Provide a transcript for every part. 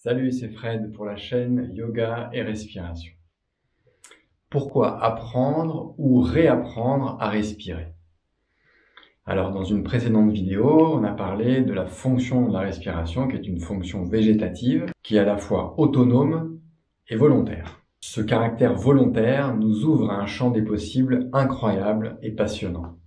Salut, c'est Fred pour la chaîne Yoga et Respiration. Pourquoi apprendre ou réapprendre à respirer? Alors, dans une précédente vidéo, on a parlé de la fonction de la respiration, qui est une fonction végétative, qui est à la fois autonome et volontaire. Ce caractère volontaire nous ouvre à un champ des possibles incroyable et passionnant.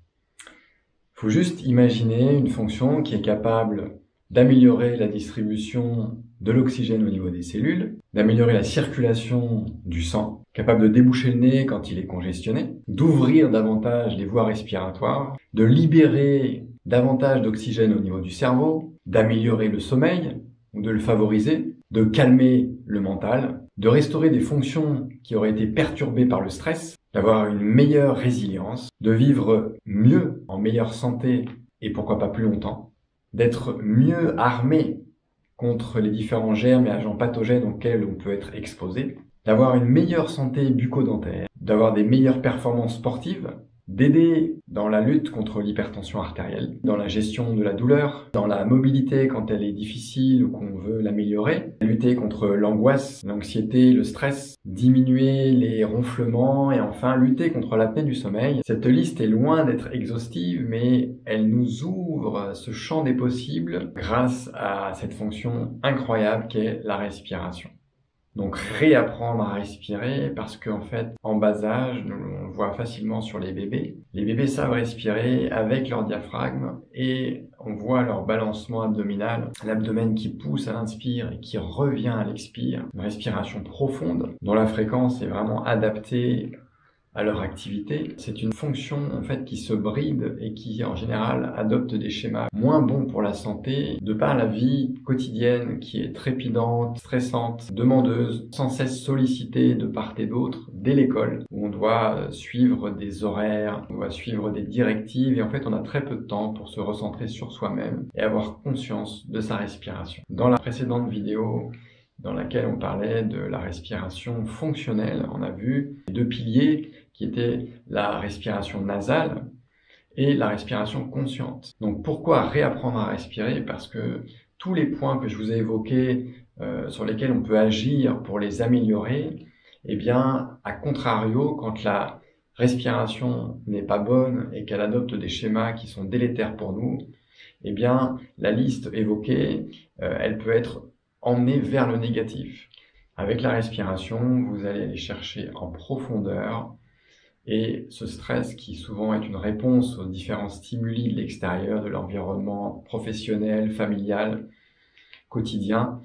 Il faut juste imaginer une fonction qui est capable d'améliorer la distribution de l'oxygène au niveau des cellules, d'améliorer la circulation du sang, capable de déboucher le nez quand il est congestionné, d'ouvrir davantage les voies respiratoires, de libérer davantage d'oxygène au niveau du cerveau, d'améliorer le sommeil ou de le favoriser, de calmer le mental, de restaurer des fonctions qui auraient été perturbées par le stress, d'avoir une meilleure résilience, de vivre mieux, en meilleure santé et pourquoi pas plus longtemps, d'être mieux armé contre les différents germes et agents pathogènes auxquels on peut être exposé, d'avoir une meilleure santé bucco-dentaire, d'avoir des meilleures performances sportives, d'aider dans la lutte contre l'hypertension artérielle, dans la gestion de la douleur, dans la mobilité quand elle est difficile ou qu'on veut l'améliorer, lutter contre l'angoisse, l'anxiété, le stress, diminuer les ronflements et enfin lutter contre l'apnée du sommeil. Cette liste est loin d'être exhaustive, mais elle nous ouvre ce champ des possibles grâce à cette fonction incroyable qu'est la respiration. Donc réapprendre à respirer parce qu'en fait, en bas âge, on le voit facilement sur les bébés. Les bébés savent respirer avec leur diaphragme et on voit leur balancement abdominal, l'abdomen qui pousse à l'inspire et qui revient à l'expire. Une respiration profonde dont la fréquence est vraiment adaptée à leur activité. C'est une fonction en fait qui se bride et qui en général adopte des schémas moins bons pour la santé de par la vie quotidienne qui est trépidante, stressante, demandeuse, sans cesse sollicitée de part et d'autre dès l'école où on doit suivre des horaires, on doit suivre des directives et en fait on a très peu de temps pour se recentrer sur soi-même et avoir conscience de sa respiration. Dans la précédente vidéo dans laquelle on parlait de la respiration fonctionnelle, on a vu deux piliers qui étaient la respiration nasale et la respiration consciente. Donc pourquoi réapprendre à respirer? Parce que tous les points que je vous ai évoqués, sur lesquels on peut agir pour les améliorer, eh bien, à contrario, quand la respiration n'est pas bonne et qu'elle adopte des schémas qui sont délétères pour nous, eh bien, la liste évoquée, elle peut être emmenée vers le négatif. Avec la respiration, vous allez aller chercher en profondeur et ce stress qui souvent est une réponse aux différents stimuli de l'extérieur, de l'environnement professionnel, familial, quotidien,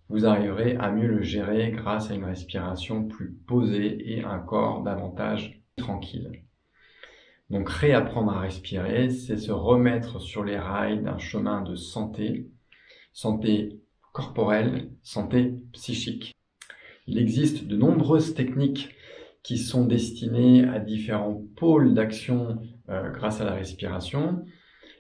vous arriverez à mieux le gérer grâce à une respiration plus posée et un corps davantage tranquille. Donc réapprendre à respirer, c'est se remettre sur les rails d'un chemin de santé, santé corporelle, santé psychique. Il existe de nombreuses techniques qui sont destinées à différents pôles d'action grâce à la respiration.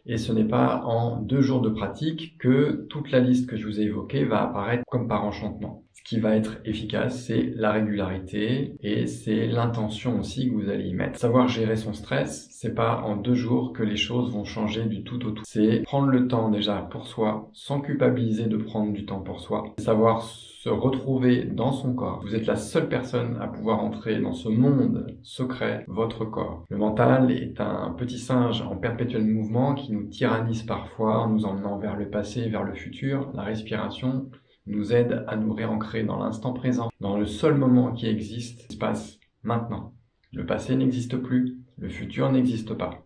Et ce n'est pas en 2 jours de pratique que toute la liste que je vous ai évoquée va apparaître comme par enchantement. Ce qui va être efficace, c'est la régularité et c'est l'intention aussi que vous allez y mettre. Savoir gérer son stress, c'est pas en 2 jours que les choses vont changer du tout au tout. C'est prendre le temps déjà pour soi, sans culpabiliser de prendre du temps pour soi. Savoir se retrouver dans son corps. Vous êtes la seule personne à pouvoir entrer dans ce monde secret, votre corps. Le mental est un petit singe en perpétuel mouvement qui nous tyrannise parfois en nous emmenant vers le passé, vers le futur. La respiration nous aide à nous réancrer dans l'instant présent, dans le seul moment qui existe, qui se passe maintenant. Le passé n'existe plus, le futur n'existe pas.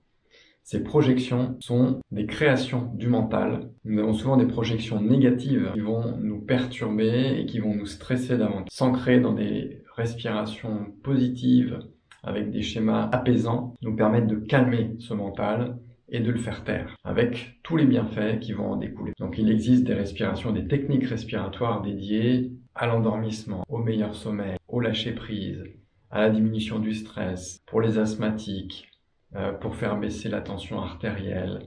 Ces projections sont des créations du mental. Nous avons souvent des projections négatives qui vont nous perturber et qui vont nous stresser davantage. S'ancrer dans des respirations positives avec des schémas apaisants nous permettent de calmer ce mental et de le faire taire, avec tous les bienfaits qui vont en découler. Donc il existe des respirations, des techniques respiratoires dédiées à l'endormissement, au meilleur sommeil, au lâcher-prise, à la diminution du stress, pour les asthmatiques, pour faire baisser la tension artérielle,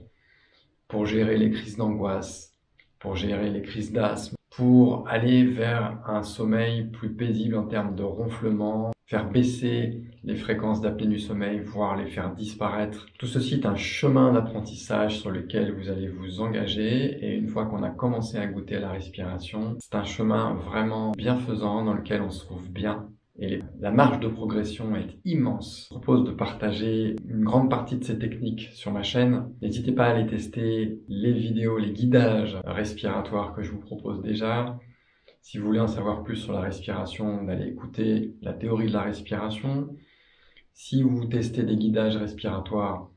pour gérer les crises d'angoisse, pour gérer les crises d'asthme, pour aller vers un sommeil plus paisible en termes de ronflement, faire baisser les fréquences d'apnée du sommeil, voire les faire disparaître. Tout ceci est un chemin d'apprentissage sur lequel vous allez vous engager, et une fois qu'on a commencé à goûter à la respiration, c'est un chemin vraiment bienfaisant dans lequel on se trouve bien. Et la marge de progression est immense. Je vous propose de partager une grande partie de ces techniques sur ma chaîne. N'hésitez pas à aller tester les vidéos, les guidages respiratoires que je vous propose déjà. Si vous voulez en savoir plus sur la respiration, d'aller écouter la théorie de la respiration. Si vous testez des guidages respiratoires,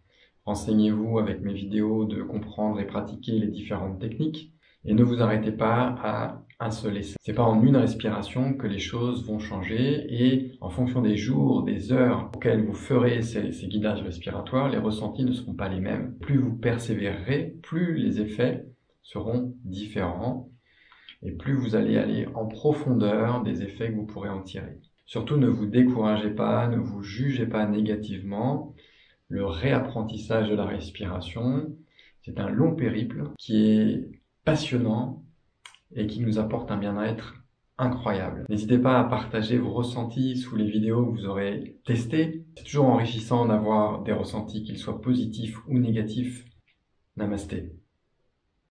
renseignez-vous avec mes vidéos de comprendre et pratiquer les différentes techniques. Et ne vous arrêtez pas à un seul essai. C'est pas en une respiration que les choses vont changer, et en fonction des jours, des heures auxquelles vous ferez ces guidages respiratoires, les ressentis ne seront pas les mêmes. Plus vous persévérerez, plus les effets seront différents et plus vous allez aller en profondeur des effets que vous pourrez en tirer. Surtout, ne vous découragez pas, ne vous jugez pas négativement. Le réapprentissage de la respiration, c'est un long périple qui est passionnant et qui nous apporte un bien-être incroyable. N'hésitez pas à partager vos ressentis sous les vidéos que vous aurez testées. C'est toujours enrichissant d'avoir des ressentis, qu'ils soient positifs ou négatifs. Namasté.